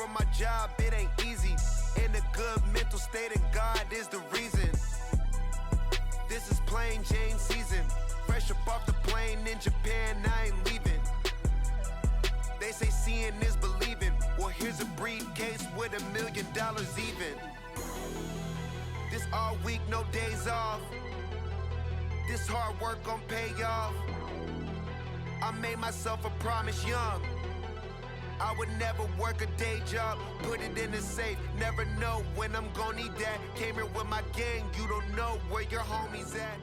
on my job, it ain't easy. In a good mental state, and God is the reason. This is plain Jane season. Fresh up off the plane in Japan, I ain't leaving. They say seeing is believing. Well, here's a briefcase with $1 million even. This all week, no days off. This hard work gon' pay off. I made myself a promise young. I would never work a day job, put it in the safe. Never know when I'm gon' need that. Came here with my gang, you don't know where your homies at.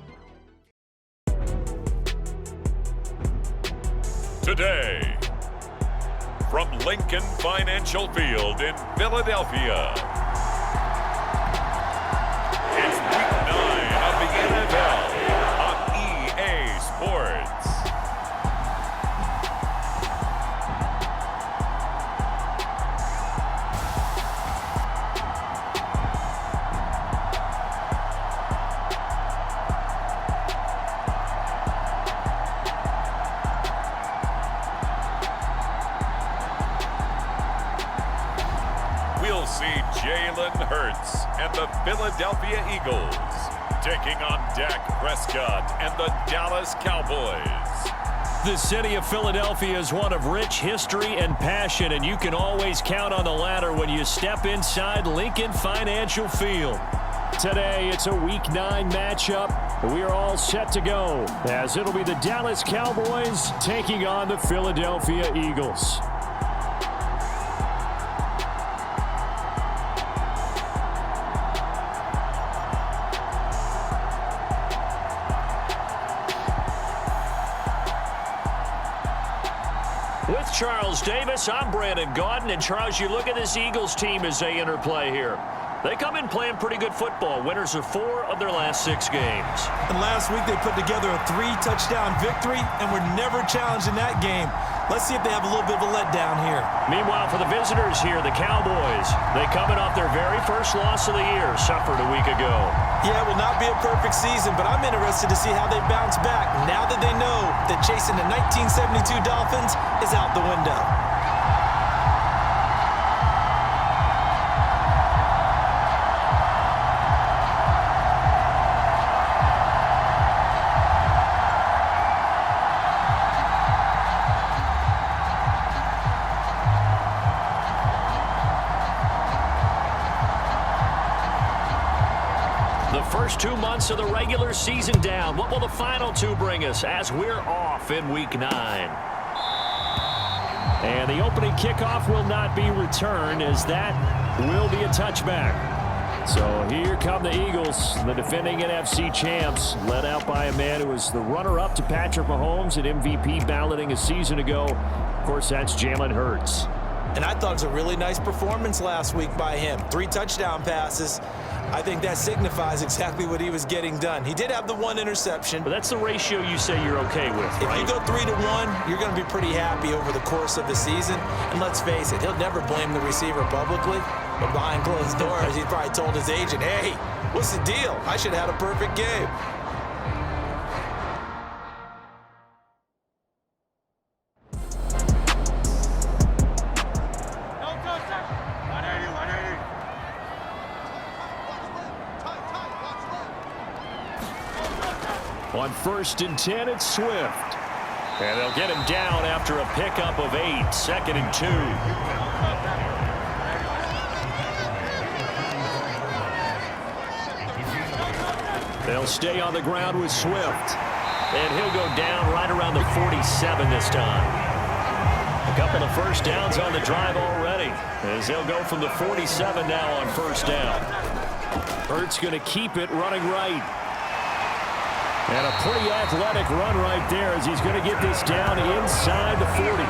Today, from Lincoln Financial Field in Philadelphia, it's Week 9 of the NFL on EA Sports. We'll see Jalen Hurts and the Philadelphia Eagles taking on Dak Prescott and the Dallas Cowboys. The city of Philadelphia is one of rich history and passion, and you can always count on the latter when you step inside Lincoln Financial Field. Today, it's a Week 9 matchup. We are all set to go, as it'll be the Dallas Cowboys taking on the Philadelphia Eagles. With Charles Davis, I'm Brandon Gaudin. And Charles, you look at this Eagles team as they interplay here. They come in playing pretty good football. Winners of 4 of their last 6 games. And last week they put together a 3-touchdown victory and were never challenged in that game. Let's see if they have a little bit of a letdown here. Meanwhile, for the visitors here, the Cowboys, they coming off their very first loss of the year, suffered a week ago. Yeah, it will not be a perfect season, but I'm interested to see how they bounce back now that they know that chasing the 1972 Dolphins is out the window. The first 2 months of the regular season down. What will the final 2 bring us as we're off in Week 9? And the opening kickoff will not be returned, as that will be a touchback. So here come the Eagles, the defending NFC champs, led out by a man who was the runner-up to Patrick Mahomes at MVP balloting a season ago. Of course, that's Jalen Hurts. And I thought it was a really nice performance last week by him. 3 touchdown passes. I think that signifies exactly what he was getting done. He did have the 1 interception. But that's the ratio you say you're okay with, right? If you go 3-to-1, you're going to be pretty happy over the course of the season. And let's face it, he'll never blame the receiver publicly. But behind closed doors, he probably told his agent, hey, what's the deal? I should have had a perfect game. On 1st and 10, it's Swift. And they'll get him down after a pickup of 8, 2nd and 2. They'll stay on the ground with Swift. And he'll go down right around the 47 this time. A couple of first downs on the drive already, as they'll go from the 47 now on 1st down. Hurts going to keep it running right. And a pretty athletic run right there, as he's going to get this down inside the 40.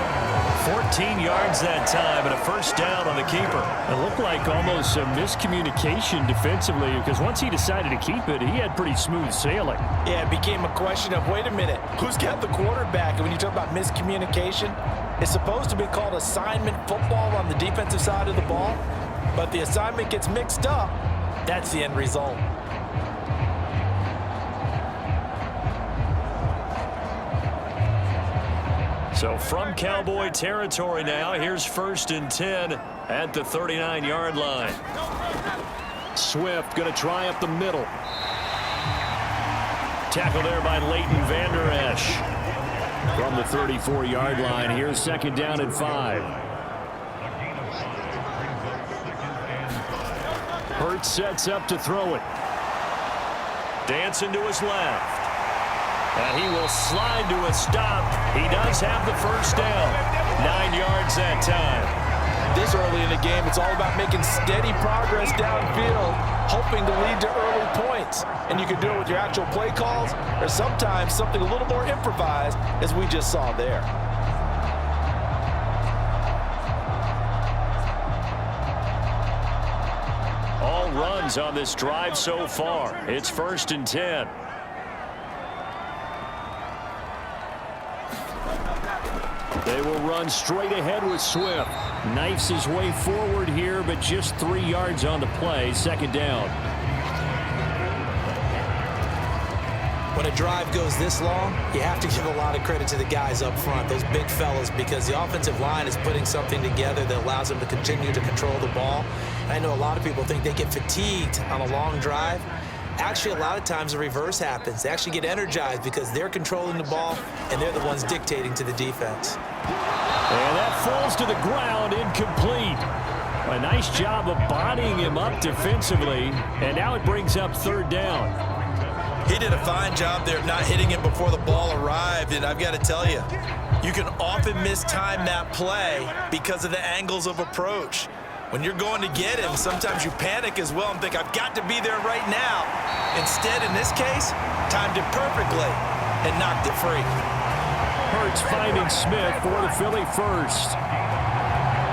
14 yards that time and a first down on the keeper. It looked like almost a miscommunication defensively, because once he decided to keep it, he had pretty smooth sailing. Yeah, it became a question of, wait a minute, who's got the quarterback? And when you talk about miscommunication, it's supposed to be called assignment football on the defensive side of the ball. But the assignment gets mixed up. That's the end result. So from Cowboy territory now, here's 1st and 10 at the 39-yard line. Swift going to try up the middle. Tackle there by Leighton Vander Esch. From the 34-yard line, here's second down and 5. Hurts sets up to throw it. Dancing to his left. And he will slide to a stop. He does have the first down. 9 yards that time. This early in the game, it's all about making steady progress downfield, hoping to lead to early points. And you can do it with your actual play calls, or sometimes something a little more improvised, as we just saw there. All runs on this drive so far. It's 1st and 10. They will run straight ahead with Swift. Knifes his way forward here, but just 3 yards on the play. Second down. When a drive goes this long, you have to give a lot of credit to the guys up front, those big fellas, because the offensive line is putting something together that allows them to continue to control the ball. And I know a lot of people think they get fatigued on a long drive. Actually, a lot of times the reverse happens. They actually get energized because they're controlling the ball, and they're the ones dictating to the defense. And that falls to the ground, incomplete. A nice job of bodying him up defensively, and now it brings up 3rd down. He did a fine job there of not hitting it before the ball arrived, and I've got to tell you, you can often mistime that play because of the angles of approach. When you're going to get him, sometimes you panic as well and think, I've got to be there right now. Instead, in this case, timed it perfectly and knocked it free. Hurts finding Smith for the Philly first.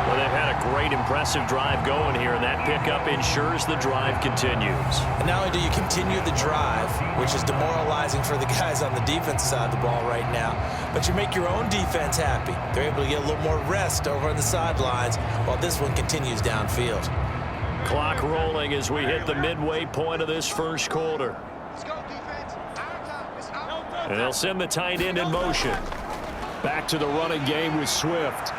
Well, they've had a great, impressive drive going here, and that pickup ensures the drive continues. And not only do you continue the drive, which is demoralizing for the guys on the defensive side of the ball right now, but you make your own defense happy. They're able to get a little more rest over on the sidelines while this one continues downfield. Clock rolling as we hit the midway point of this first quarter. And they'll send the tight end in motion. Back to the running game with Swift.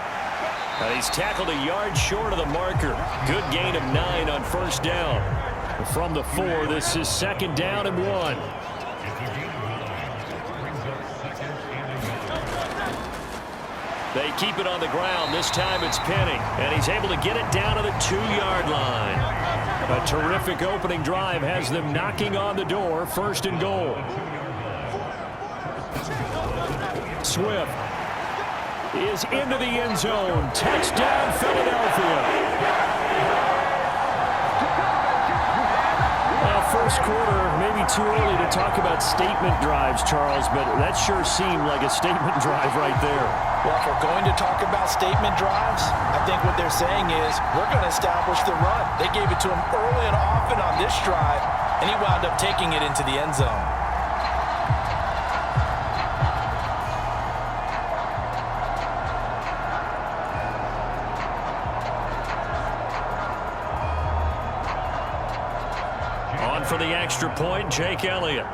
He's tackled a yard short of the marker. Good gain of 9 on 1st down. From the 4, this is 2nd down and 1. They keep it on the ground. This time it's Penning, and he's able to get it down to the 2-yard line. A terrific opening drive has them knocking on the door. 1st and goal. Swift is into the end zone. Touchdown, Philadelphia. Well, first quarter, maybe too early to talk about statement drives, Charles, but that sure seemed like a statement drive right there. Well, if we're going to talk about statement drives, I think what they're saying is we're going to establish the run. They gave it to him early and often on this drive, and he wound up taking it into the end zone. For the extra point, Jake Elliott.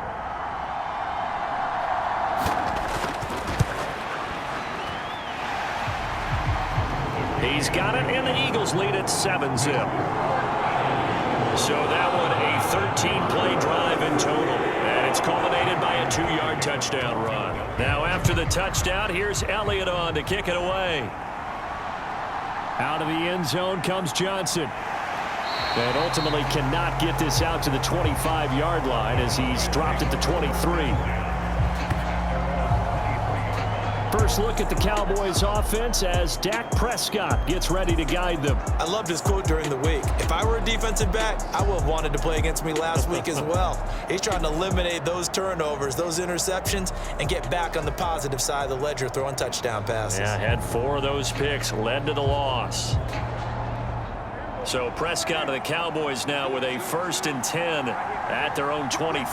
He's got it, and the Eagles lead at 7-zip. So that one a 13-play drive in total, and it's culminated by a 2-yard touchdown run. Now after the touchdown, here's Elliott on to kick it away. Out of the end zone comes Johnson. And ultimately cannot get this out to the 25-yard line as he's dropped at the 23. First look at the Cowboys offense as Dak Prescott gets ready to guide them. I loved his quote during the week. If I were a defensive back, I would have wanted to play against me last week as well. He's trying to eliminate those turnovers, those interceptions, and get back on the positive side of the ledger throwing touchdown passes. Yeah, had 4 of those picks, led to the loss. So Prescott of the Cowboys now with a 1st and 10 at their own 23.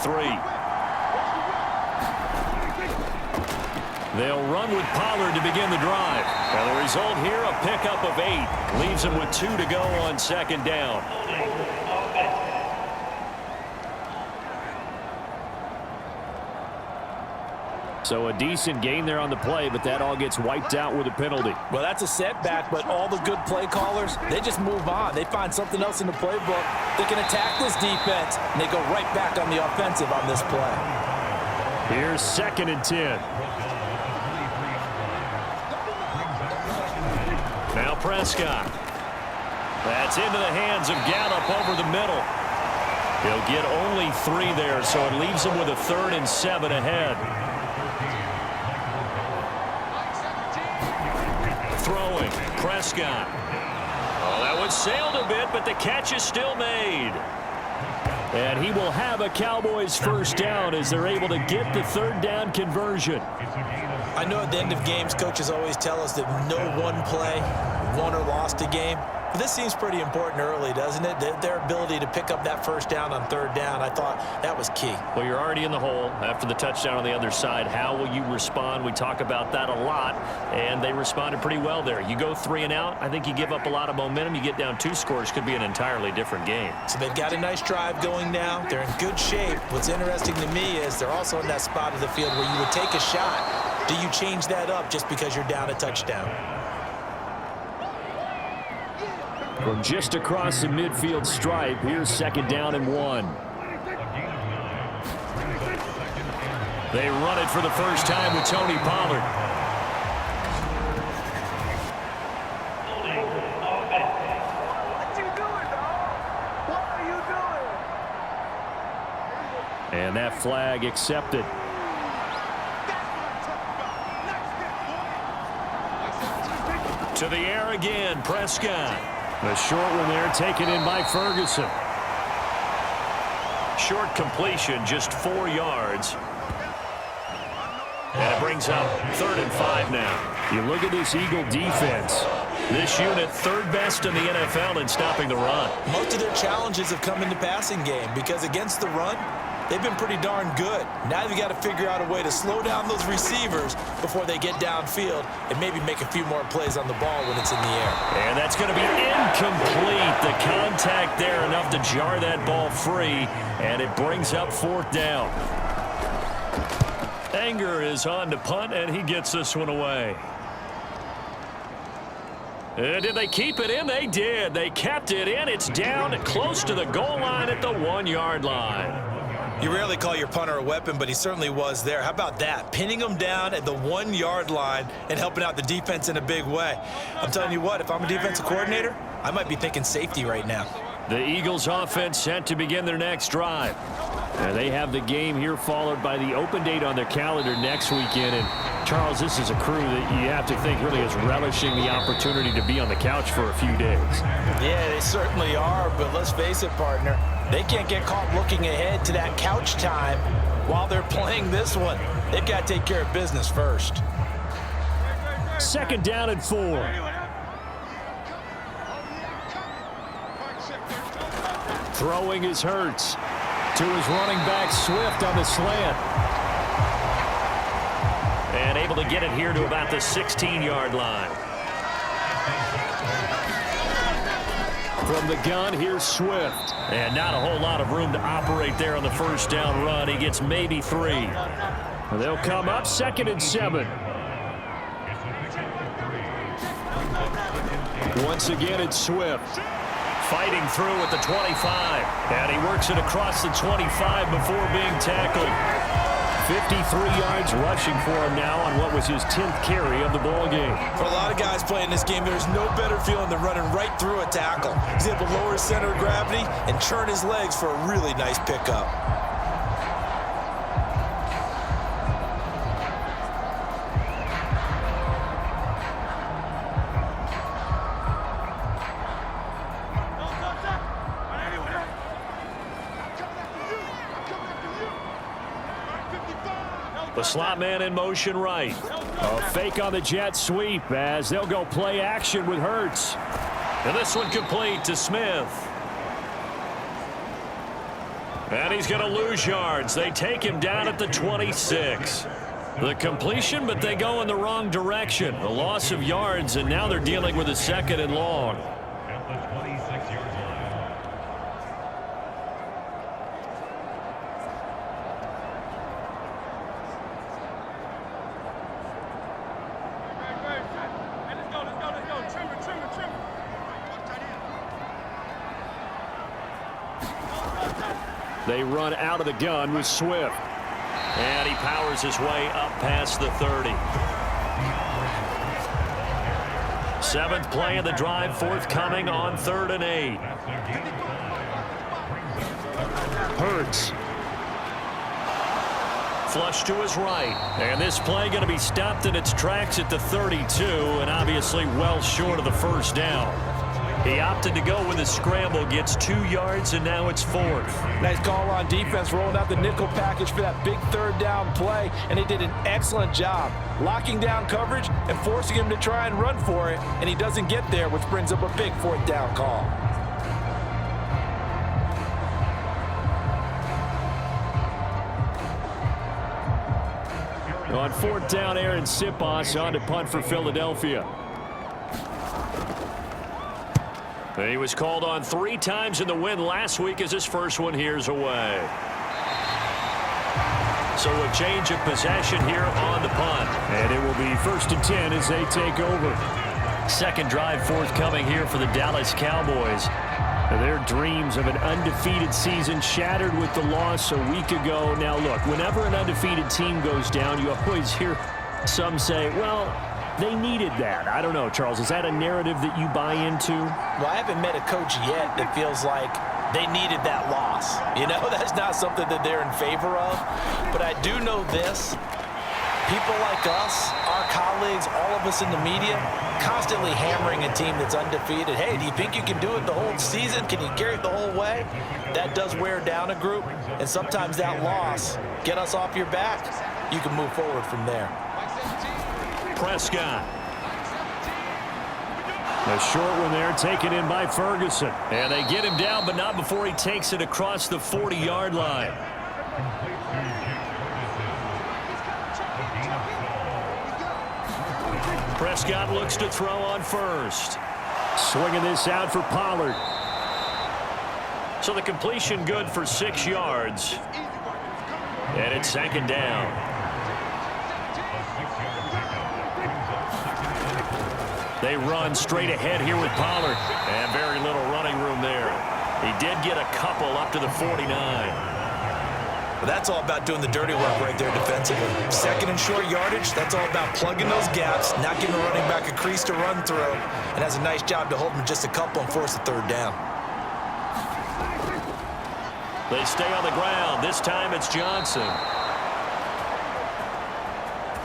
They'll run with Pollard to begin the drive. And the result here, a pickup of 8. Leaves them with 2 to go on 2nd down. So a decent gain there on the play, but that all gets wiped out with a penalty. Well, that's a setback, but all the good play callers, they just move on. They find something else in the playbook. They can attack this defense, and they go right back on the offensive on this play. Here's 2nd and 10. Now Prescott. That's into the hands of Gallup over the middle. He'll get only 3 there, so it leaves him with a 3rd and 7 ahead. Throwing, Prescott. Oh, that one sailed a bit, but the catch is still made. And he will have a Cowboys first down as they're able to get the 3rd down conversion. I know at the end of games, coaches always tell us that no one play won or lost a game. But this seems pretty important early, doesn't it? Their ability to pick up that first down on 3rd down, I thought that was key. Well, you're already in the hole after the touchdown on the other side. How will you respond? We talk about that a lot, and they responded pretty well there. You go 3 and out, I think you give up a lot of momentum. You get down 2 scores, could be an entirely different game. So they've got a nice drive going now. They're in good shape. What's interesting to me is they're also in that spot of the field where you would take a shot. Do you change that up just because you're down a touchdown? From just across the midfield stripe, here's 2nd down and 1. They run it for the first time with Tony Pollard. And that flag accepted. To the air again, Prescott. The short one there taken in by Ferguson. Short completion, just 4 yards. And it brings up 3rd and 5 now. You look at this Eagle defense. This unit 3rd best in the NFL in stopping the run. Most of their challenges have come in the passing game because against the run, they've been pretty darn good. Now they've got to figure out a way to slow down those receivers before they get downfield and maybe make a few more plays on the ball when it's in the air. And that's going to be incomplete. The contact there enough to jar that ball free, and it brings up 4th down. Anger is on to punt, and he gets this one away. Did they keep it in? They did. They kept it in. It's down close to the goal line at the 1-yard line. You rarely call your punter a weapon, but he certainly was there. How about that? Pinning him down at the 1-yard line and helping out the defense in a big way. I'm telling you what, if I'm a defensive coordinator, I might be thinking safety right now. The Eagles offense set to begin their next drive. And they have the game here followed by the open date on their calendar next weekend. And Charles, this is a crew that you have to think really is relishing the opportunity to be on the couch for a few days. Yeah, they certainly are, but let's face it, partner. They can't get caught looking ahead to that couch time while they're playing this one. They've got to take care of business first. 2nd down and 4. Throwing is Hurts. To his running back, Swift on the slant. And able to get it here to about the 16-yard line. From the gun, here's Swift. And not a whole lot of room to operate there on the first down run. He gets maybe 3. They'll come up 2nd and 7. Once again, it's Swift. Fighting through at the 25. And he works it across the 25 before being tackled. 53 yards rushing for him now on what was his 10th carry of the ball game. For a lot of guys playing this game, there's no better feeling than running right through a tackle. He's able to lower his center of gravity and churn his legs for a really nice pickup. The slot man in motion right. A fake on the jet sweep as they'll go play action with Hurts. And this one complete to Smith. And he's going to lose yards. They take him down at the 26. The completion, but they go in the wrong direction. A loss of yards, and now they're dealing with a 2nd and long. They run out of the gun with Swift. And he powers his way up past the 30. Seventh play of the drive forthcoming on 3rd and 8. Hurts. Flush to his right. And this play going to be stopped in its tracks at the 32, and obviously well short of the first down. He opted to go with a scramble, gets 2 yards, and now it's 4th. Nice call on defense, rolling out the nickel package for that big 3rd down play, and he did an excellent job locking down coverage and forcing him to try and run for it, and he doesn't get there, which brings up a big 4th down call. On 4th down, Aaron Sipos on to punt for Philadelphia. He was called on 3 times in the win last week as his first one here's away. So a change of possession here on the punt. And it will be 1st and 10 as they take over. Second drive forthcoming here for the Dallas Cowboys. Their dreams of an undefeated season shattered with the loss a week ago. Now look, whenever an undefeated team goes down, you always hear some say, well, they needed that. I don't know, Charles. Is that a narrative that you buy into? Well, I haven't met a coach yet that feels like they needed that loss. You know, that's not something that they're in favor of. But I do know this. People like us, our colleagues, all of us in the media, constantly hammering a team that's undefeated. Hey, do you think you can do it the whole season? Can you carry it the whole way? That does wear down a group. And sometimes that loss, get us off your back, you can move forward from there. Prescott. A short one there taken in by Ferguson. And they get him down, but not before he takes it across the 40-yard line. Prescott looks to throw on first. Swinging this out for Pollard. So the completion good for 6 yards. And it's 2nd down. They run straight ahead here with Pollard. And very little running room there. He did get a couple up to the 49. Well, that's all about doing the dirty work right there defensively. 2nd and short yardage, that's all about plugging those gaps, not giving the running back a crease to run through, and has a nice job to hold him just a couple and force the 3rd down. They stay on the ground. This time it's Johnson.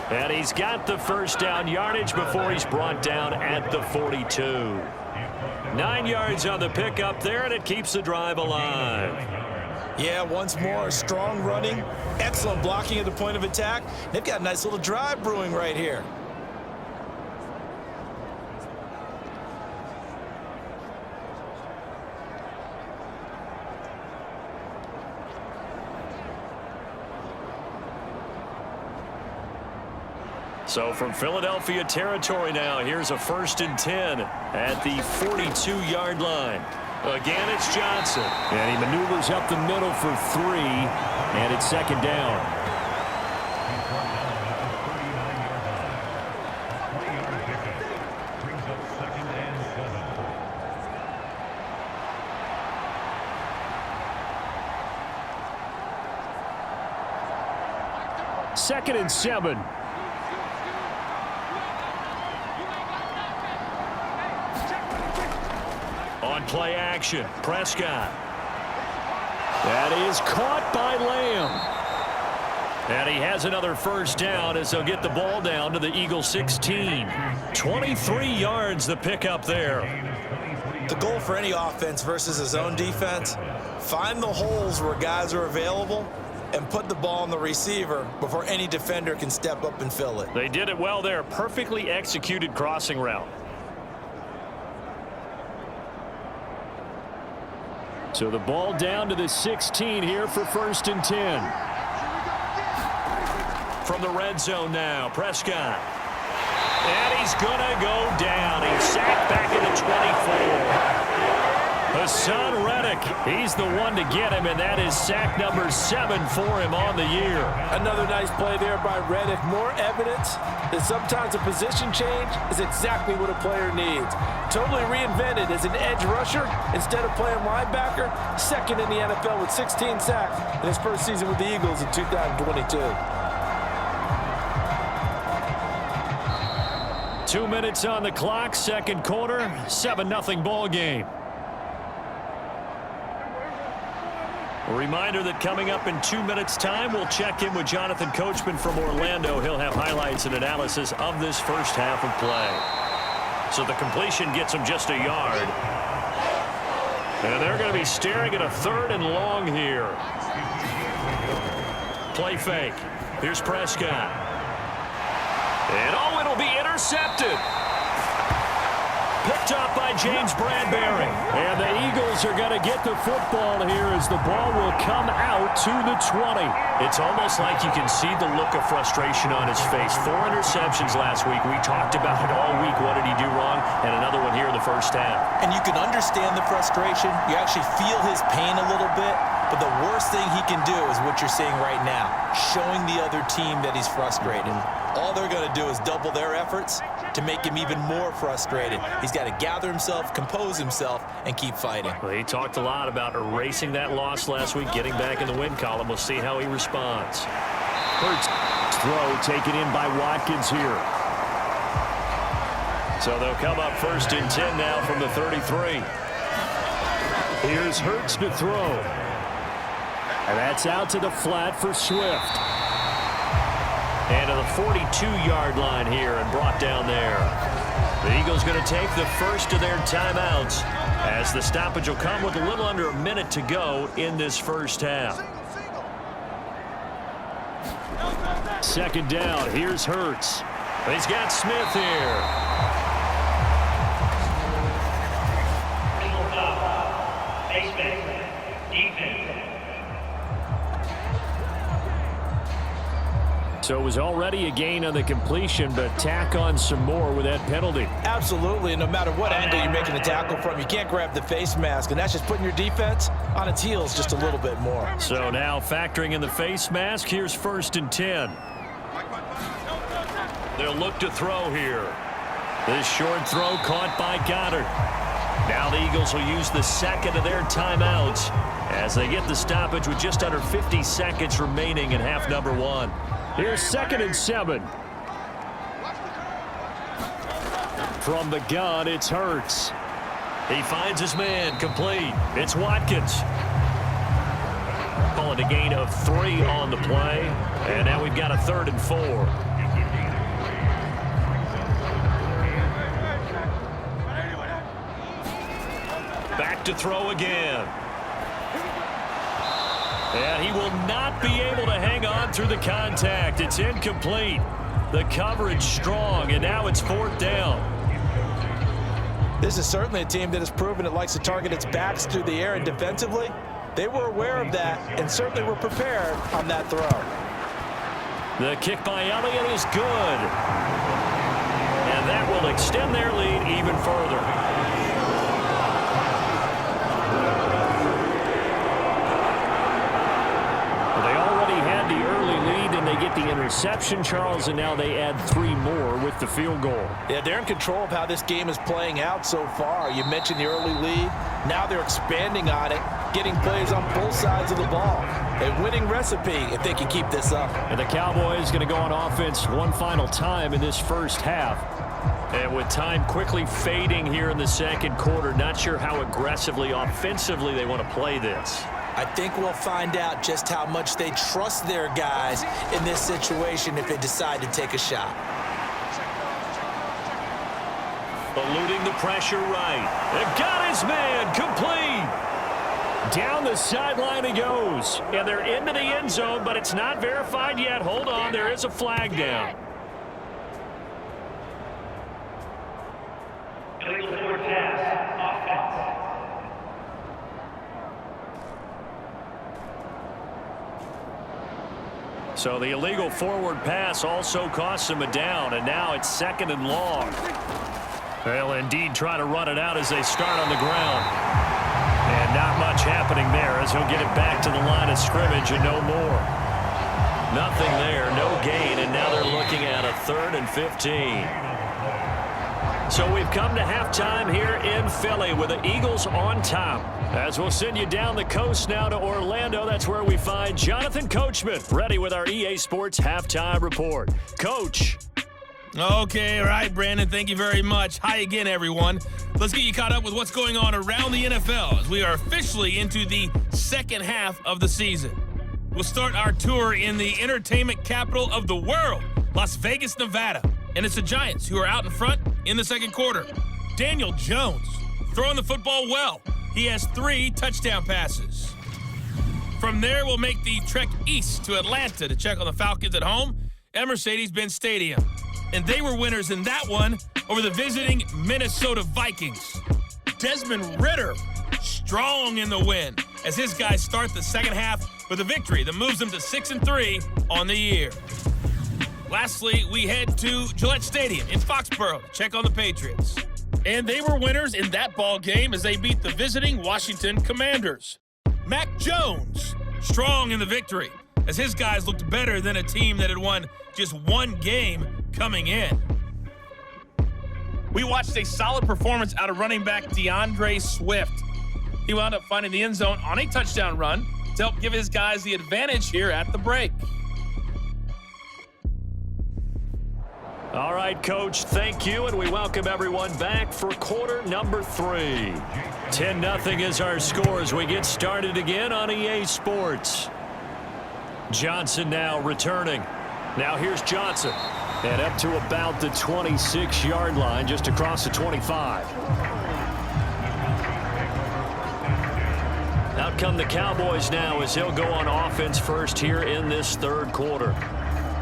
And he's got the 1st down yardage before he's brought down at the 42. 9 yards on the pickup there, and it keeps the drive alive. Yeah, once more, strong running, excellent blocking at the point of attack. They've got a nice little drive brewing right here. So from Philadelphia territory now, here's a 1st and 10 at the 42-yard line. Again, it's Johnson. And he maneuvers up the middle for 3, and it's 2nd down. Second and 7. On play action, Prescott. That is caught by Lamb. And he has another 1st down as they'll get the ball down to the Eagles 16. 23 yards the pickup there. The goal for any offense versus his own defense, find the holes where guys are available and put the ball on the receiver before any defender can step up and fill it. They did it well there. Perfectly executed crossing route. So the ball down to the 16 here for 1st and 10. From the red zone now, Prescott. And he's going to go down. He's sacked back at the 24. Hassan Reddick, he's the one to get him, and that is sack number 7 for him on the year. Another nice play there by Reddick. More evidence that sometimes a position change is exactly what a player needs. Totally reinvented as an edge rusher instead of playing linebacker. Second in the NFL with 16 sacks in his first season with the Eagles in 2022. 2 minutes on the clock, second quarter, 7-0 ball game. A reminder that coming up in 2 minutes' time, we'll check in with Jonathan Coachman from Orlando. He'll have highlights and analysis of this first half of play. So the completion gets him just a yard. And they're going to be staring at a 3rd and long here. Play fake. Here's Prescott. And oh, it'll be intercepted. Picked up by James Bradbury. And the Eagles are going to get the football here as the ball will come out to the 20. It's almost like you can see the look of frustration on his face. 4 interceptions last week. We talked about it all week. What did he do wrong? And another one here in the first half. And you can understand the frustration. You actually feel his pain a little bit. But the worst thing he can do is what you're seeing right now, showing the other team that he's frustrated. All they're going to do is double their efforts to make him even more frustrated. He's got to gather himself, compose himself, and keep fighting. Well, he talked a lot about erasing that loss last week, getting back in the win column. We'll see how he responds. Hurts throw taken in by Watkins here. So they'll come up 1st and 10 now from the 33. Here's Hurts to throw. And that's out to the flat for Swift. And to the 42-yard line here and brought down there. The Eagles going to take the first of their timeouts as the stoppage will come with a little under a minute to go in this first half. 2nd down. Here's Hurts. He's got Smith here. So it was already a gain on the completion, but tack on some more with that penalty. Absolutely, and no matter what angle you're making the tackle from, you can't grab the face mask, and that's just putting your defense on its heels just a little bit more. So now factoring in the face mask, here's 1st and 10. They'll look to throw here. This short throw caught by Goddard. Now the Eagles will use the second of their timeouts as they get the stoppage with just under 50 seconds remaining in half number 1. Here's 2nd and 7. From the gun, it's Hurts. He finds his man, complete. It's Watkins. Call it a gain of 3 on the play. And now we've got a 3rd and 4. Back to throw again. And he will not be able to hang on through the contact. It's incomplete. The coverage strong, and now it's 4th down. This is certainly a team that has proven it likes to target its backs through the air, and defensively, they were aware of that and certainly were prepared on that throw. The kick by Elliott is good. And that will extend their lead even further. They get the interception, Charles, and now they add 3 more with the field goal. Yeah, they're in control of how this game is playing out so far. You mentioned the early lead. Now they're expanding on it, getting plays on both sides of the ball. A winning recipe if they can keep this up. And the Cowboys going to go on offense one final time in this first half. And with time quickly fading here in the second quarter, not sure how aggressively, offensively they want to play this. I think we'll find out just how much they trust their guys in this situation if they decide to take a shot. Eluding the pressure right. And got his man complete. Down the sideline he goes. And they're into the end zone, but it's not verified yet. Hold on, there is a flag down. So the illegal forward pass also costs him a down, and now it's 2nd and long. They'll indeed try to run it out as they start on the ground. as he'll get it back to the line of scrimmage and no more. Nothing there, no gain, and now they're looking at a 3rd and 15. So we've come to halftime here in Philly with the Eagles on top. As we'll send you down the coast now to Orlando, that's where we find Jonathan Coachman ready with our EA Sports Halftime Report. Coach. Okay, all right, Brandon, thank you very much. Hi again, everyone. Let's get you caught up with what's going on around the NFL as we are officially into the second half of the season. We'll start our tour in the entertainment capital of the world, Las Vegas, Nevada. And it's the Giants who are out in front in the second quarter. Daniel Jones throwing the football well. He has 3 touchdown passes. From there, we'll make the trek east to Atlanta to check on the Falcons at home at Mercedes-Benz Stadium. And they were winners in that one over the visiting Minnesota Vikings. Desmond Ridder strong in the win as his guys start the second half with a victory that moves them to 6-3 on the year. Lastly, we head to Gillette Stadium in Foxborough to check on the Patriots. And they were winners in that ball game as they beat the visiting Washington Commanders. Mac Jones strong in the victory as his guys looked better than a team that had won just 1 game coming in. We watched a solid performance out of running back DeAndre Swift. He wound up finding the end zone on a touchdown run to help give his guys the advantage here at the break. All right, Coach, thank you, and we welcome everyone back for quarter number 3. 10-0 is our score as we get started again on EA Sports. Johnson now returning. Now here's Johnson. And up to about the 26-yard line, just across the 25. Out come the Cowboys now as they'll go on offense first here in this third quarter.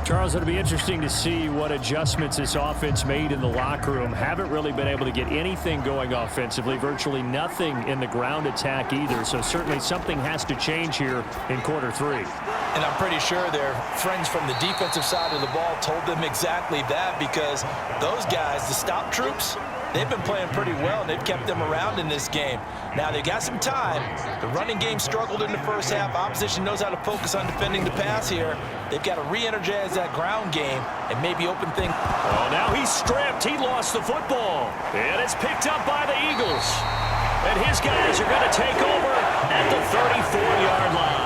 Charles, it'll be interesting to see what adjustments this offense made in the locker room. Haven't really been able to get anything going offensively, virtually nothing in the ground attack either. So certainly something has to change here in quarter 3. And I'm pretty sure their friends from the defensive side of the ball told them exactly that, because those guys, the stop troops, they've been playing pretty well, and they've kept them around in this game. Now, they got some time. The running game struggled in the first half. Opposition knows how to focus on defending the pass here. They've got to re-energize that ground game and maybe open things. Oh, now he's stripped. He lost the football. And it's picked up by the Eagles. And his guys are going to take over at the 34-yard line.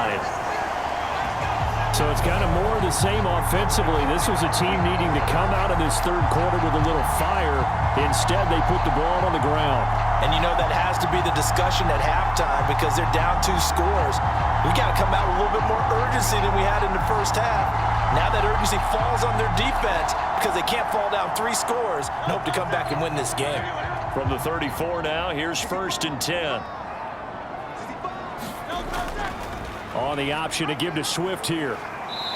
So it's kind of more of the same offensively. This was a team needing to come out of this third quarter with a little fire. Instead, they put the ball on the ground. And you know that has to be the discussion at halftime because they're down 2 scores. We got to come out with a little bit more urgency than we had in the first half. Now that urgency falls on their defense because they can't fall down 3 scores and hope to come back and win this game. From the 34 now, here's 1st and 10. On the option to give to Swift here.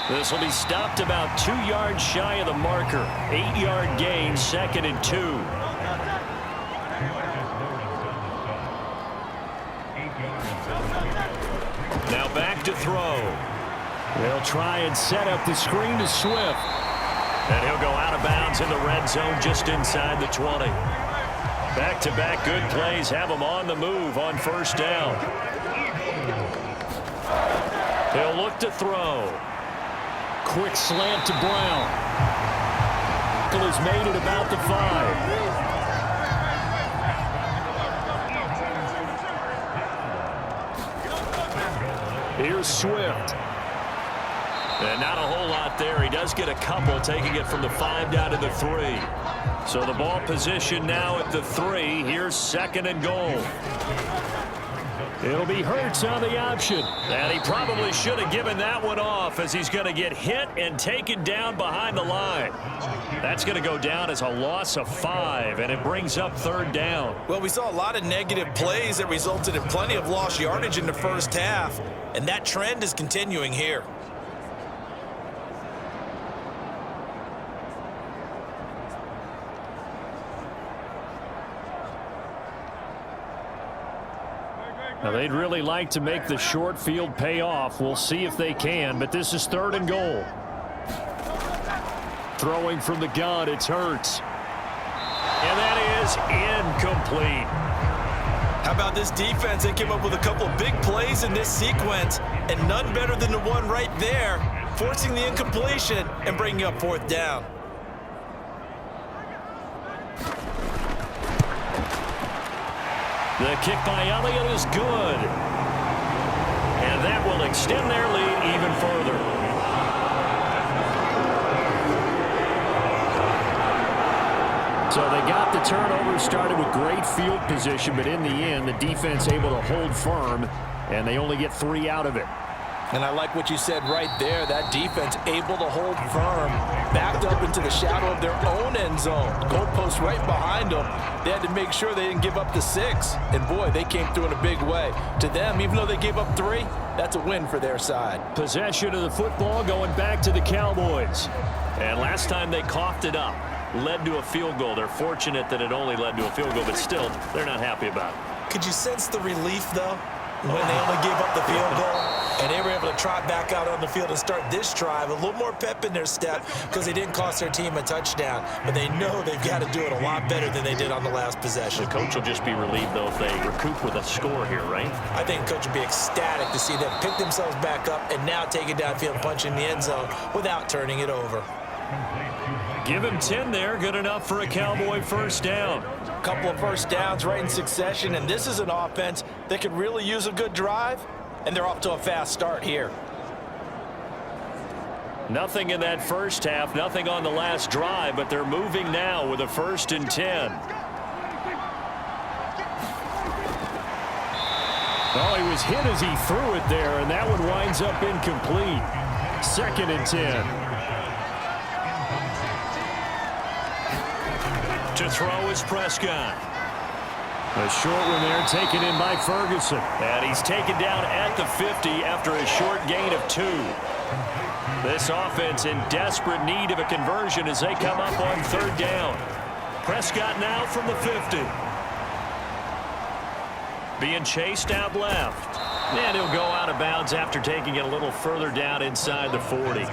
This will be stopped about 2 yards shy of the marker. 8-yard gain, 2nd and 2. Now back to throw. They'll try and set up the screen to Swift. And he'll go out of bounds in the red zone just inside the 20. Back-to-back good plays have him on the move on 1st down. He'll look to throw. Quick slant to Brown. Has made it about the 5. Here's Swift. And not a whole lot there. He does get a couple, taking it from the 5 down to the 3. So the ball position now at the 3. Here's 2nd and goal. It'll be Hurts on the option. And he probably should have given that one off as he's going to get hit and taken down behind the line. That's going to go down as a loss of 5, and it brings up 3rd down. Well, we saw a lot of negative plays that resulted in plenty of lost yardage in the first half, and that trend is continuing here. Now, they'd really like to make the short field pay off. We'll see if they can, but this is 3rd and goal. Throwing from the gun, it's Hurts. And that is incomplete. How about this defense? They came up with a couple of big plays in this sequence, and none better than the one right there, forcing the incompletion and bringing up 4th down. The kick by Elliott is good. And that will extend their lead even further. So they got the turnover, started with great field position, but in the end, the defense able to hold firm, and they only get 3 out of it. And I like what you said right there. That defense able to hold firm, backed up into the shadow of their own end zone. Goalpost right behind them. They had to make sure they didn't give up the 6. And, boy, they came through in a big way. To them, even though they gave up 3, that's a win for their side. Possession of the football going back to the Cowboys. And last time they coughed it up, led to a field goal. They're fortunate that it only led to a field goal, but still, they're not happy about it. Could you sense the relief, though, when they only gave up the field goal? And they were able to trot back out on the field and start this drive. A little more pep in their step because they didn't cost their team a touchdown. But they know they've got to do it a lot better than they did on the last possession. The coach will just be relieved, though, if they recoup with a score here, right? I think the coach will be ecstatic to see them pick themselves back up and now take it downfield and punch in the end zone without turning it over. Give him 10 there. Good enough for a Cowboy 1st down. A couple of 1st downs right in succession, and this is an offense that could really use a good drive, and they're off to a fast start here. Nothing in that first half, nothing on the last drive, but they're moving now with a 1st and 10. Oh, he was hit as he threw it there, and that one winds up incomplete. 2nd and 10. To throw is Prescott. A short one there taken in by Ferguson. And he's taken down at the 50 after a short gain of 2. This offense in desperate need of a conversion as they come up on 3rd down. Prescott now from the 50. Being chased out left. And he'll go out of bounds after taking it a little further down inside the 40.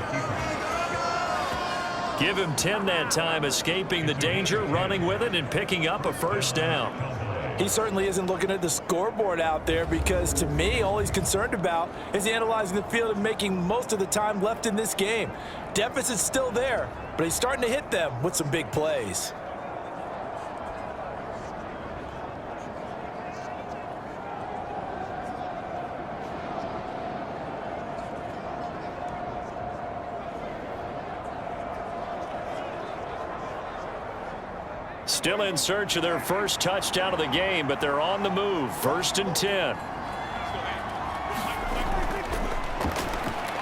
Give him 10 that time, escaping the danger, running with it, and picking up a 1st down. He certainly isn't looking at the scoreboard out there because, to me, all he's concerned about is analyzing the field and making most of the time left in this game. Deficit's still there, but he's starting to hit them with some big plays. Still in search of their 1st touchdown of the game, but they're on the move. 1st and 10.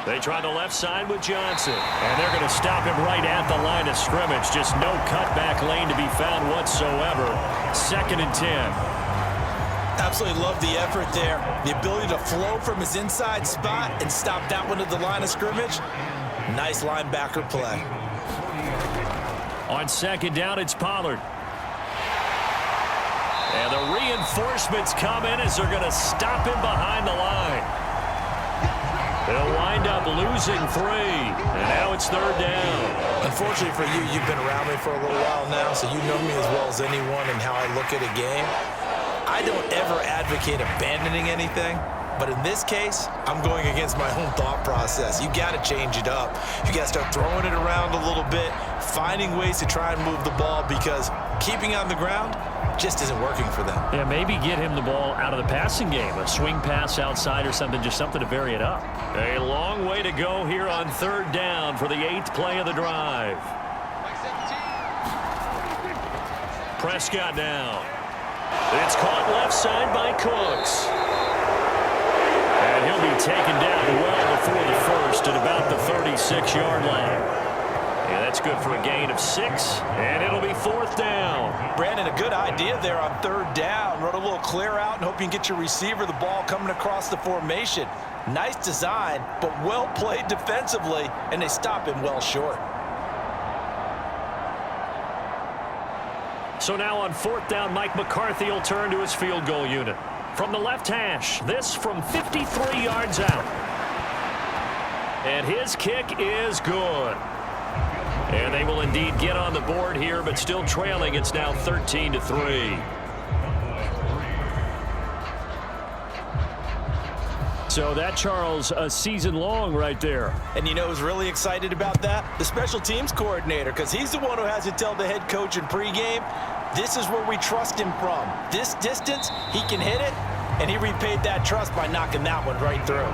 They try the left side with Johnson. And they're going to stop him right at the line of scrimmage. Just no cutback lane to be found whatsoever. 2nd and 10. Absolutely love the effort there. The ability to flow from his inside spot and stop that one at the line of scrimmage. Nice linebacker play. On 2nd down, it's Pollard. And the reinforcements come in as they're going to stop him behind the line. They'll wind up losing 3. And now it's 3rd down. Unfortunately for you, you've been around me for a little while now, so you know me as well as anyone and how I look at a game. I don't ever advocate abandoning anything. But in this case, I'm going against my own thought process. You got to change it up. You got to start throwing it around a little bit, finding ways to try and move the ball because keeping it on the ground just isn't working for them. Yeah, maybe get him the ball out of the passing game, a swing pass outside or something, just something to vary it up. A long way to go here on 3rd down for the 8th play of the drive. Prescott now. It's caught left side by Cooks. And he'll be taken down well before the 1st at about the 36-yard line. Yeah, that's good for a gain of 6, and it'll be 4th down. Brandon, a good idea there on 3rd down. Run a little clear out and hope you can get your receiver the ball coming across the formation. Nice design, but well played defensively, and they stop him well short. So now on 4th down, Mike McCarthy will turn to his field goal unit. From the left hash, this from 53 yards out. And his kick is good. And they will indeed get on the board here, but still trailing. It's now 13-3. So that, Charles, a season long right there. And you know who's really excited about that? The special teams coordinator, because he's the one who has to tell the head coach in pregame, this is where we trust him from. This distance, he can hit it, and he repaid that trust by knocking that one right through.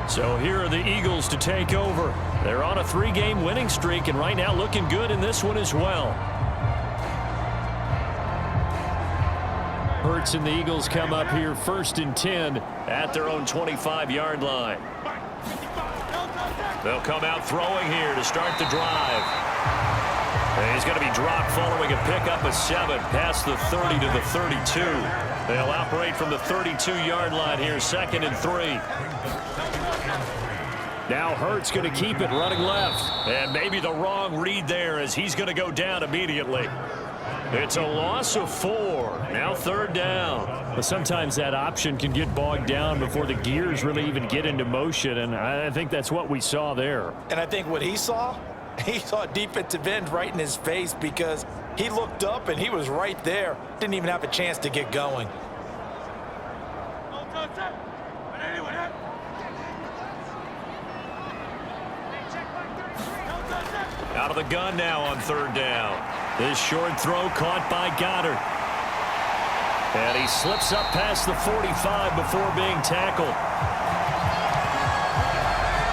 So here are the Eagles to take over. They're on a 3-game winning streak, and right now looking good in this one as well. Hurts and the Eagles come up here 1st and 10 at their own 25-yard line. They'll come out throwing here to start the drive. And he's going to be dropped following a pickup of 7 past the 30 to the 32. They'll operate from the 32-yard line here, 2nd and 3. Now Hurts going to keep it running left. And maybe the wrong read there as he's going to go down immediately. It's a loss of 4. Now 3rd down. But sometimes that option can get bogged down before the gears really even get into motion, and I think that's what we saw there. And I think what he saw a defensive end right in his face because he looked up and he was right there. Didn't even have a chance to get going. Out of the gun now on 3rd down. This short throw caught by Goddard. And he slips up past the 45 before being tackled.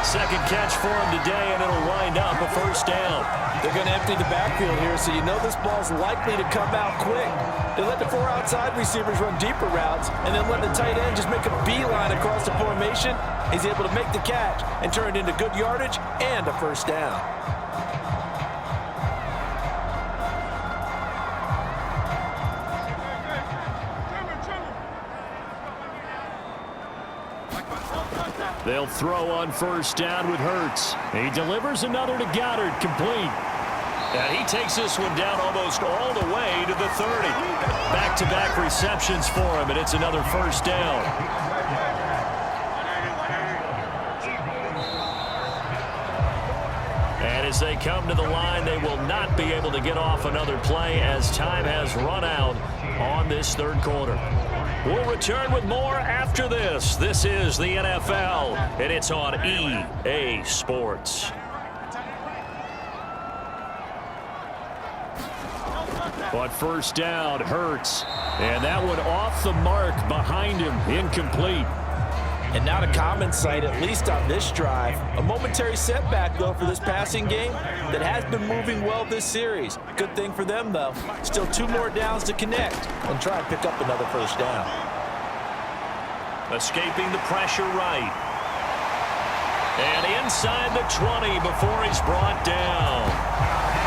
Second catch for him today, and it'll wind up a 1st down. They're going to empty the backfield here, so you know this ball's likely to come out quick. They let the 4 outside receivers run deeper routes, and then let the tight end just make a beeline across the formation. He's able to make the catch and turn it into good yardage and a 1st down. They'll throw on 1st down with Hurts. He delivers another to Goddard, complete. And he takes this one down almost all the way to the 30. Back-to-back receptions for him, and it's another 1st down. And as they come to the line, they will not be able to get off another play as time has run out on this 3rd quarter. We'll return with more after this. This is the NFL, and it's on EA Sports. But 1st down, Hurts. And that one off the mark behind him, incomplete. And not a common sight, at least on this drive. A momentary setback, though, for this passing game that has been moving well this series. Good thing for them, though. Still 2 more downs to connect and try and pick up another 1st down. Escaping the pressure right. And inside the 20 before he's brought down.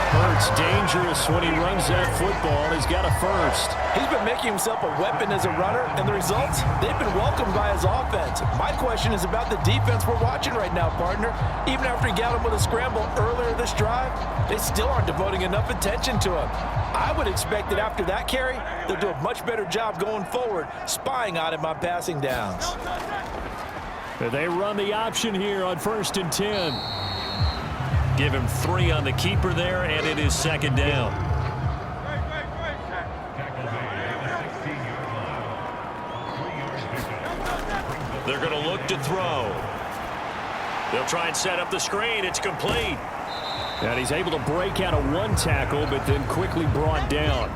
Hurts dangerous when he runs that football. He's got a 1st. He's been making himself a weapon as a runner, and the results, they've been welcomed by his offense. My question is about the defense we're watching right now, partner. Even after he got him with a scramble earlier this drive, they still aren't devoting enough attention to him. I would expect that after that carry, they'll do a much better job going forward, spying on him on passing downs. They run the option here on 1st and 10. Give him 3 on the keeper there, and it is 2nd down. They're going to look to throw. They'll try and set up the screen. It's complete. And he's able to break out of 1 tackle, but then quickly brought down.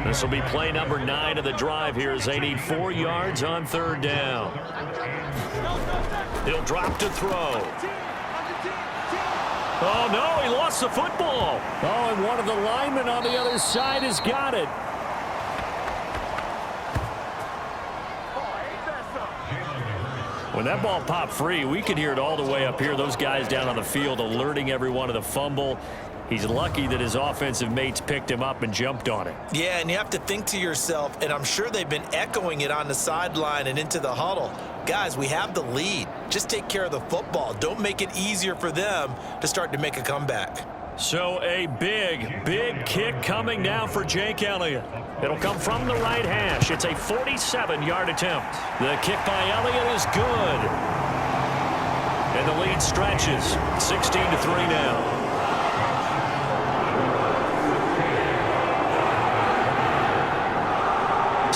This will be play number 9 of the drive here as they need 4 yards on 3rd down. He'll drop to throw. Oh, no, he lost the football. Oh, and one of the linemen on the other side has got it. When that ball popped free, we could hear it all the way up here. Those guys down on the field alerting everyone of the fumble. He's lucky that his offensive mates picked him up and jumped on it. Yeah, and you have to think to yourself, and I'm sure they've been echoing it on the sideline and into the huddle. Guys, we have the lead. Just take care of the football. Don't make it easier for them to start to make a comeback. So a big, big kick coming now for Jake Elliott. It'll come from the right hash. It's a 47-yard attempt. The kick by Elliott is good. And the lead stretches. 16-3 now.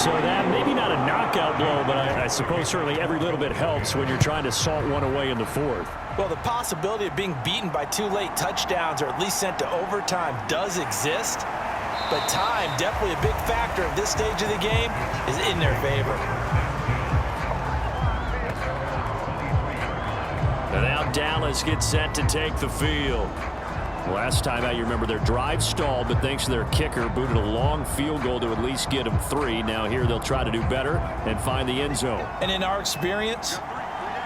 So that maybe not a knockout blow, but I suppose certainly every little bit helps when you're trying to salt one away in the fourth. Well, the possibility of being beaten by 2 late touchdowns or at least sent to overtime does exist, but time, definitely a big factor at this stage of the game, is in their favor. And now Dallas gets set to take the field. Last time out, you remember their drive stalled, but thanks to their kicker, booted a long field goal to at least get them 3. Now here they'll try to do better and find the end zone. And in our experience,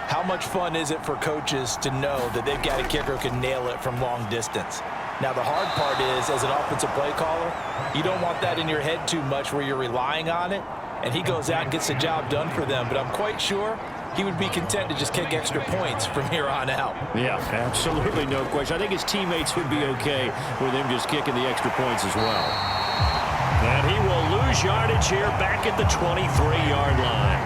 how much fun is it for coaches to know that they've got a kicker who can nail it from long distance? Now, the hard part is, as an offensive play caller, you don't want that in your head too much where you're relying on it, and he goes out and gets the job done for them. But I'm quite sure he would be content to just kick extra points from here on out. Yeah, absolutely no question. I think his teammates would be okay with him just kicking the extra points as well. And he will lose yardage here back at the 23-yard line.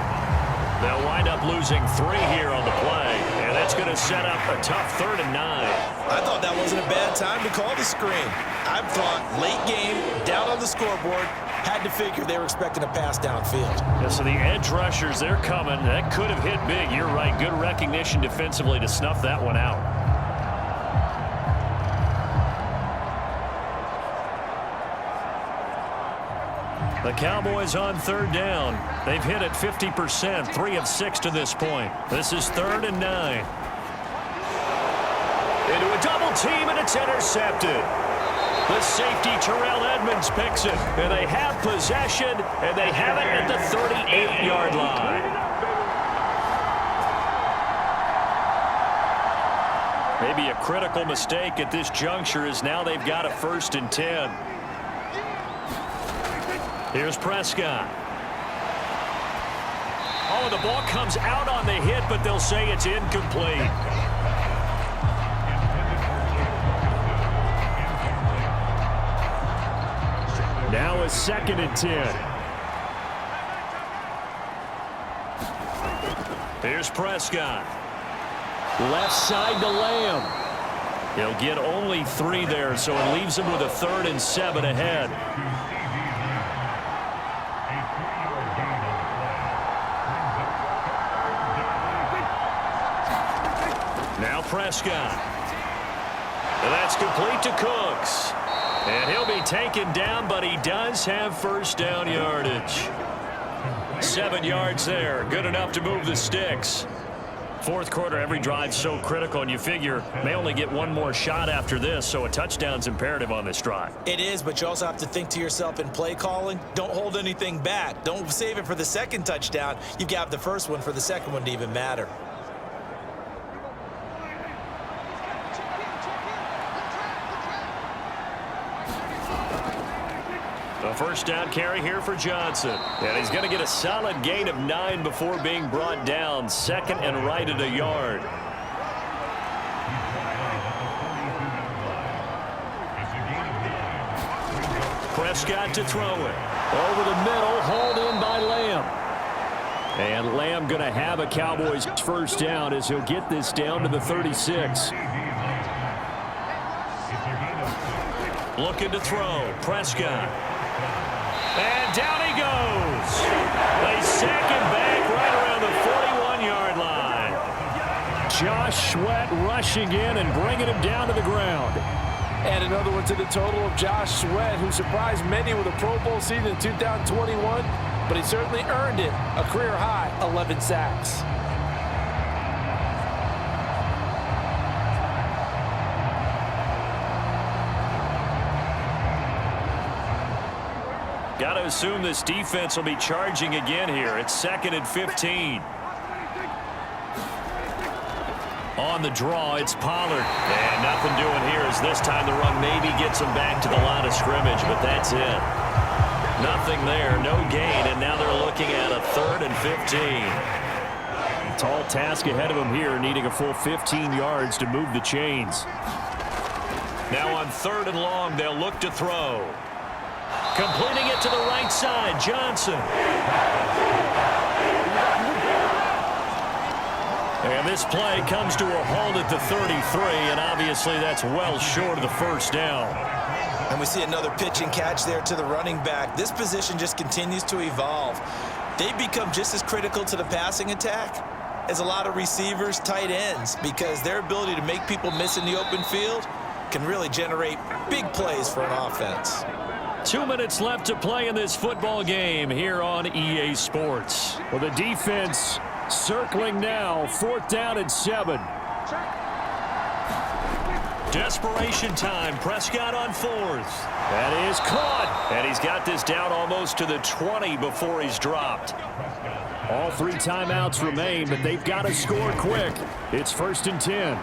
They'll wind up losing 3 here on the play, and that's going to set up a tough 3rd and 9. I thought that wasn't a bad time to call the screen. I thought late game, down on the scoreboard, had to figure they were expecting a pass downfield. Yeah, so the edge rushers, they're coming. That could have hit big. You're right. Good recognition defensively to snuff that one out. The Cowboys on 3rd down. They've hit it 50%, 3 of 6 to this point. This is 3rd and 9. Into a double team, and it's intercepted. The safety, Terrell Edmonds, picks it. And they have possession, and they have it at the 38-yard line. Maybe a critical mistake at this juncture is now they've got a 1st and 10. Here's Prescott. Oh, the ball comes out on the hit, but they'll say it's incomplete. Now a 2nd and 10. Here's Prescott. Left side to Lamb. He'll get only 3 there, so it leaves him with a 3rd and 7 ahead. Now Prescott. And that's complete to Cooks. And he'll be taken down, but he does have 1st down yardage. 7 yards there. Good enough to move the sticks. 4th quarter, every drive so critical, and you figure may only get 1 more shot after this, so a touchdown's imperative on this drive. It is, but you also have to think to yourself in play calling, don't hold anything back. Don't save it for the 2nd touchdown. You've got the 1st one for the 2nd one to even matter. A 1st down carry here for Johnson. And he's going to get a solid gain of 9 before being brought down. 2nd and right at a yard. Prescott to throw it. Over the middle, hauled in by Lamb. And Lamb going to have a Cowboys 1st down as he'll get this down to the 36. Looking to throw. Prescott. And down he goes. They sack him back right around the 41-yard line. Josh Sweat rushing in and bringing him down to the ground. And another one to the total of Josh Sweat, who surprised many with a Pro Bowl season in 2021, but he certainly earned it. A career-high 11 sacks. Got to assume this defense will be charging again here. It's 2nd and 15. On the draw, it's Pollard. And nothing doing here as this time the run maybe gets him back to the line of scrimmage, but that's it. Nothing there, no gain, and now they're looking at a 3rd and 15. Tall task ahead of them here, needing a full 15 yards to move the chains. Now on 3rd and long, they'll look to throw. Completing it to the right side, Johnson. And this play comes to a halt at the 33, and obviously that's well short of the 1st down. And we see another pitch and catch there to the running back. This position just continues to evolve. They become just as critical to the passing attack as a lot of receivers, tight ends, because their ability to make people miss in the open field can really generate big plays for an offense. 2 minutes left to play in this football game here on EA Sports. Well, the defense circling now, 4th down and 7. Desperation time. Prescott on 4th. That is caught. And he's got this down almost to the 20 before he's dropped. All 3 timeouts remain, but they've got to score quick. It's 1st and 10.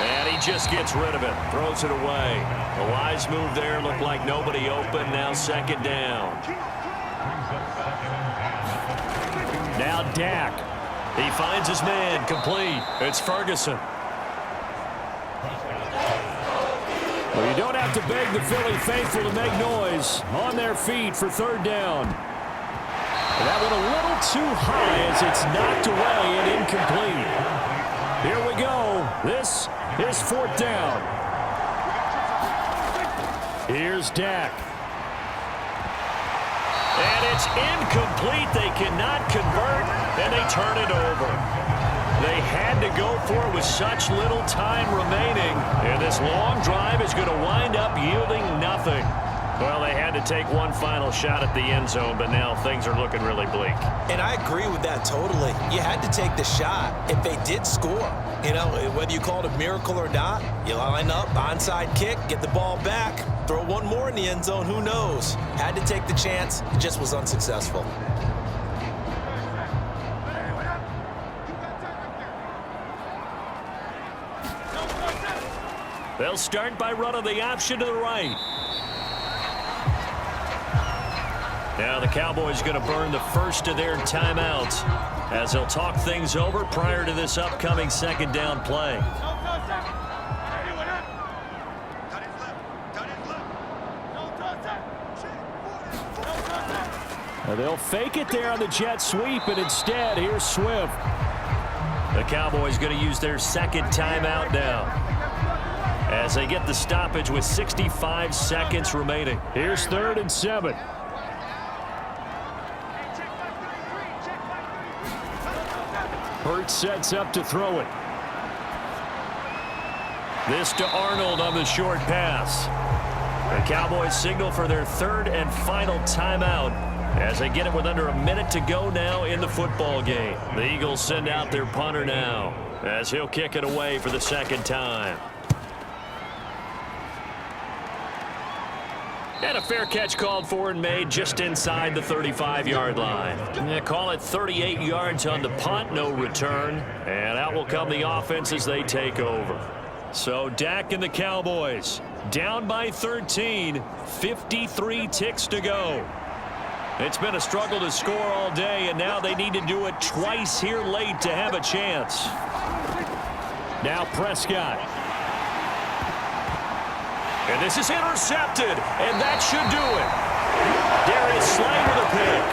And he just gets rid of it. Throws it away. A wise move there. Looked like nobody open. Now 2nd down. Now Dak. He finds his man, complete. It's Ferguson. Well, you don't have to beg the Philly faithful to make noise. On their feet for 3rd down. And that went a little too high as it's knocked away and incomplete. Here we go. This is 4th down. Here's Dak. And it's incomplete. They cannot convert, and they turn it over. They had to go for it with such little time remaining, and this long drive is going to wind up yielding nothing. Well, they had to take one final shot at the end zone, but now things are looking really bleak. And I agree with that totally. You had to take the shot if they did score. You know, whether you call it a miracle or not, you line up, onside kick, get the ball back, throw one more in the end zone, who knows? Had to take the chance, it just was unsuccessful. They'll start by running the option to the right. Now the Cowboys going to burn the first of their timeouts as they'll talk things over prior to this upcoming 2nd down play. Now they'll fake it there on the jet sweep, and instead here's Swift. The Cowboys going to use their 2nd timeout now as they get the stoppage with 65 seconds remaining. Here's 3rd and 7. Hurts sets up to throw it. This to Arnold on the short pass. The Cowboys signal for their 3rd and final timeout as they get it with under a minute to go now in the football game. The Eagles send out their punter now as he'll kick it away for the 2nd time. And a fair catch called for and made just inside the 35-yard line. They call it 38 yards on the punt, no return. And out will come the offense as they take over. So Dak and the Cowboys down by 13, 53 ticks to go. It's been a struggle to score all day, and now they need to do it twice here late to have a chance. Now Prescott. And this is intercepted, and that should do it. Darius Slay with a pick.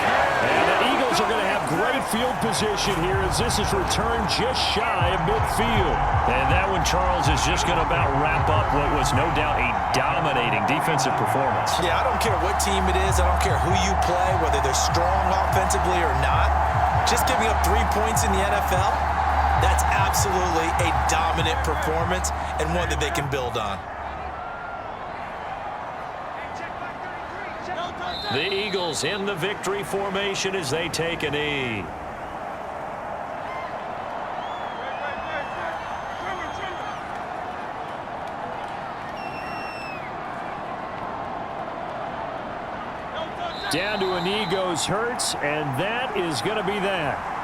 And the Eagles are going to have great field position here as this is returned just shy of midfield. And that one, Charles, is just going to about wrap up what was no doubt a dominating defensive performance. Yeah, I don't care what team it is. I don't care who you play, whether they're strong offensively or not. Just giving up 3 points in the NFL, that's absolutely a dominant performance and one that they can build on. The Eagles in the victory formation as they take a knee. Down to a knee goes Hurts, and that is going to be that.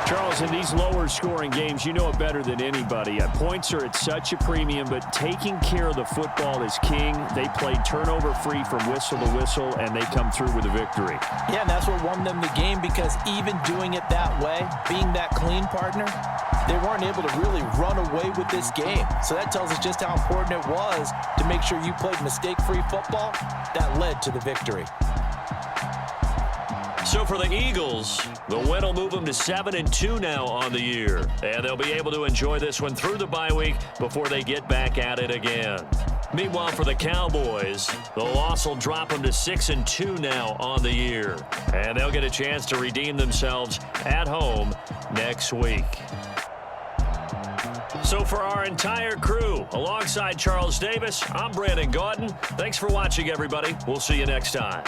Charles, in these lower scoring games, you know it better than anybody. Points are at such a premium, but taking care of the football is king. They played turnover free from whistle to whistle, and they come through with a victory. Yeah, and that's what won them the game, because even doing it that way, being that clean partner, they weren't able to really run away with this game. So that tells us just how important it was to make sure you played mistake-free football. That led to the victory. So for the Eagles, the win will move them to 7-2 now on the year. And they'll be able to enjoy this one through the bye week before they get back at it again. Meanwhile, for the Cowboys, the loss will drop them to 6-2 now on the year. And they'll get a chance to redeem themselves at home next week. So for our entire crew, alongside Charles Davis, I'm Brandon Gaudin. Thanks for watching, everybody. We'll see you next time.